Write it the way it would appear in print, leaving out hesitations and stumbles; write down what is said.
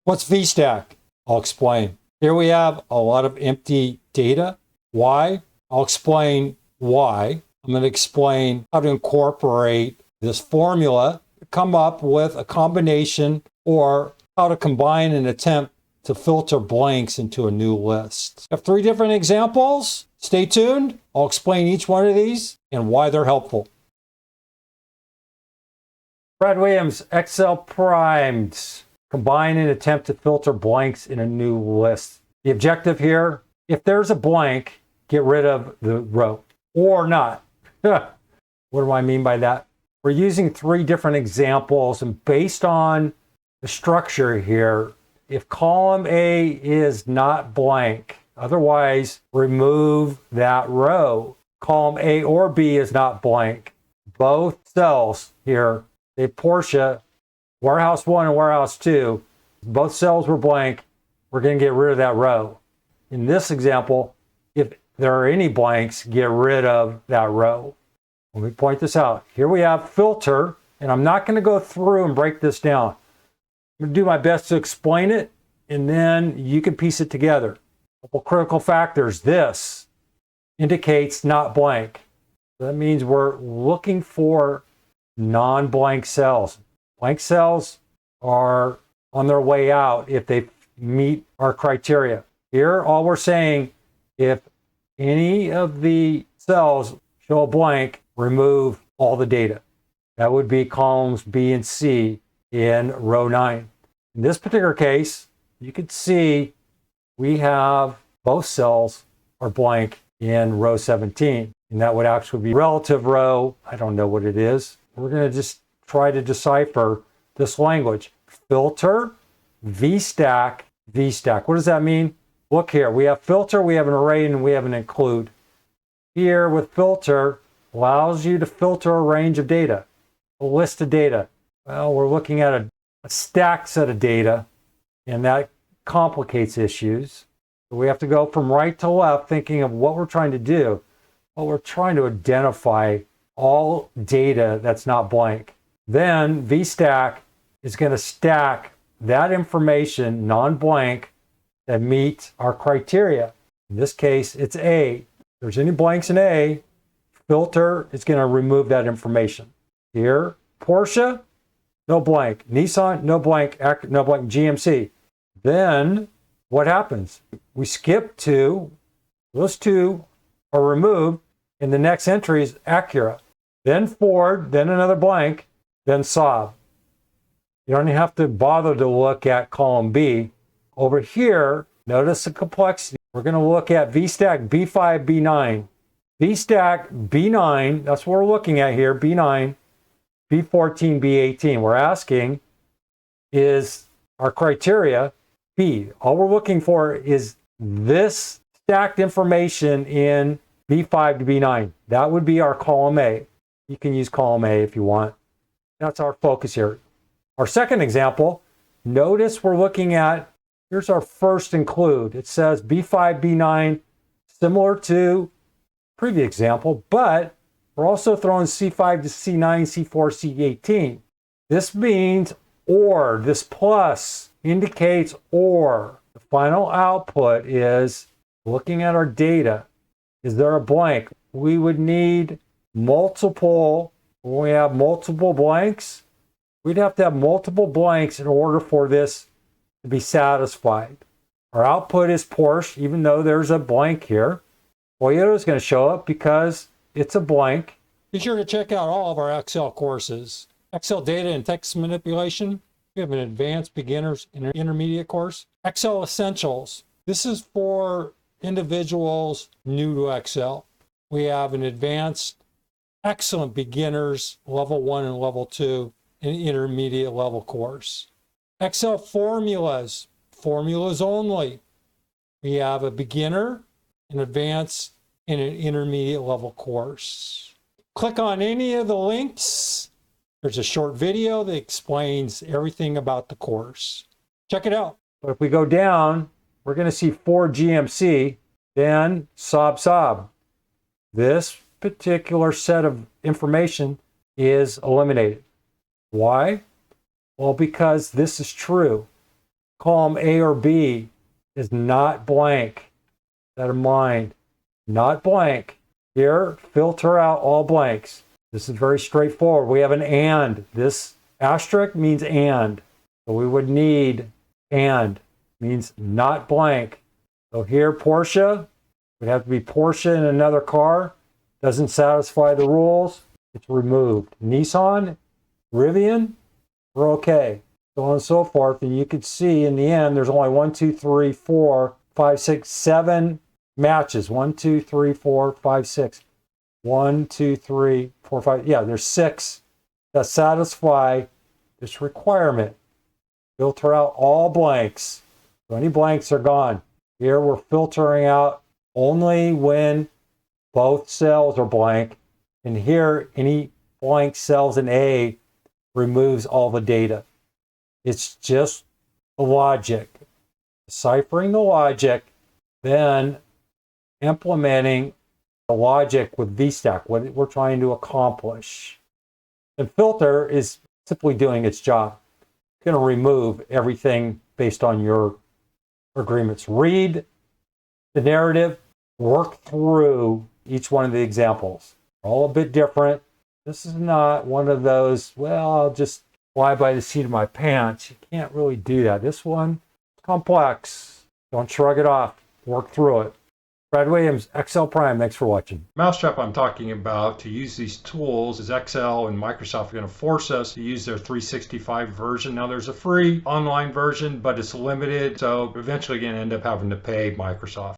What's VSTACK? I'll explain. Here we have a lot of empty data. Why? I'll explain why. I'm going to explain how to incorporate this formula, come up with a combination, or how to combine and attempt to filter blanks into a new list. I have 3 different examples. Stay tuned. I'll explain each one of these and why they're helpful. Brad Williams, Excel primed. Combine and attempt to filter blanks in a new list. The objective here, if there's a blank, get rid of the row or not. What do I mean by that? We're using 3 different examples, and based on the structure here, if column A is not blank, otherwise remove that row. Column A or B is not blank. Both cells here, say Portia, warehouse 1 and warehouse 2, both cells were blank. We're going to get rid of that row. In this example, if there are any blanks, get rid of that row. Let me point this out. Here we have filter, and I'm not going to go through and break this down. I'm going to do my best to explain it, and then you can piece it together. A couple critical factors. This indicates not blank. That means we're looking for non-blank cells. Blank cells are on their way out if they meet our criteria. Here, all we're saying, if any of the cells show a blank, remove all the data. That would be columns B and C in row 9. In this particular case, you can see we have both cells are blank in row 17. And that would actually be relative row. I don't know what it is. We're going to just try to decipher this language. Filter, VSTACK, VSTACK. What does that mean? Look here. We have filter, we have an array, and we have an include. Here with filter, allows you to filter a range of data, a list of data. Well, we're looking at a stacked set of data, and that complicates issues. So we have to go from right to left thinking of what we're trying to do. Well, we're trying to identify all data that's not blank. Then VSTACK is going to stack that information, non-blank, that meet our criteria. In this case, it's A. If there's any blanks in A, filter is going to remove that information. Here, Porsche, no blank. Nissan, no blank. No blank. GMC. Then what happens? We skip to, those 2 are removed, and the next entry is Acura. Then Ford, then another blank, then Saab. You don't even have to bother to look at column B. Over here, notice the complexity. We're going to look at VSTACK B5, B9. VSTACK B9, that's what we're looking at here, B9, B14, B18. We're asking, is our criteria B? All we're looking for is this stacked information in B5 to B9. That would be our column A. You can use column A if you want. That's our focus here. Our second example, notice we're looking at, here's our first include. It says B5, B9, similar to previous example, but we're also throwing C5 to C9, C4, C18. This means or, this plus indicates or. The final output is looking at our data. Is there a blank? We would need multiple, when we have multiple blanks, we'd have to have multiple blanks in order for this to be satisfied. Our output is Porsche, even though there's a blank here. Toyota is going to show up because it's a blank. Be sure to check out all of our Excel courses. Excel data and text manipulation. We have an advanced beginners and intermediate course. Excel essentials. This is for individuals new to Excel. We have an advanced, excellent beginners, level 1 and level 2, and intermediate level course. Excel formulas, formulas only. We have a beginner, an advanced, and an intermediate level course. Click on any of the links. There's a short video that explains everything about the course. Check it out. But if we go down, we're going to see Ford GMC, then Saab. This particular set of information is eliminated. Why? Well, because this is true. column A or B is not blank. Keep that in mind. Not blank. Here, filter out all blanks. This is very straightforward. We have an and. This asterisk means and. So we would need and. Means not blank. So here, Porsche would have to be Porsche in another car. Doesn't satisfy the rules. It's removed. Nissan, Rivian, we're okay. So on and so forth. And you can see in the end, there's only 1, 2, 3, 4, 5, 6, 7 matches. 1, 2, 3, 4, 5, 6. 1, 2, 3, 4, 5. Yeah, there's 6 that satisfy this requirement. Filter out all blanks. So any blanks are gone. Here we're filtering out only when both cells are blank. And here, any blank cells in A removes all the data. It's just the logic. Deciphering the logic, then implementing the logic with VSTACK, what we're trying to accomplish. And filter is simply doing its job. It's going to remove everything based on your agreements. Read the narrative, work through each one of the examples. They're all a bit different. This is not one of those, well, I'll just fly by the seat of my pants. You can't really do that. This one is complex. Don't shrug it off. Work through it. Brad Williams, Excel Prime. Thanks for watching. Mousetrap I'm talking about to use these tools is Excel and Microsoft are going to force us to use their 365 version. Now there's a free online version, but it's limited. So eventually you're going to end up having to pay Microsoft.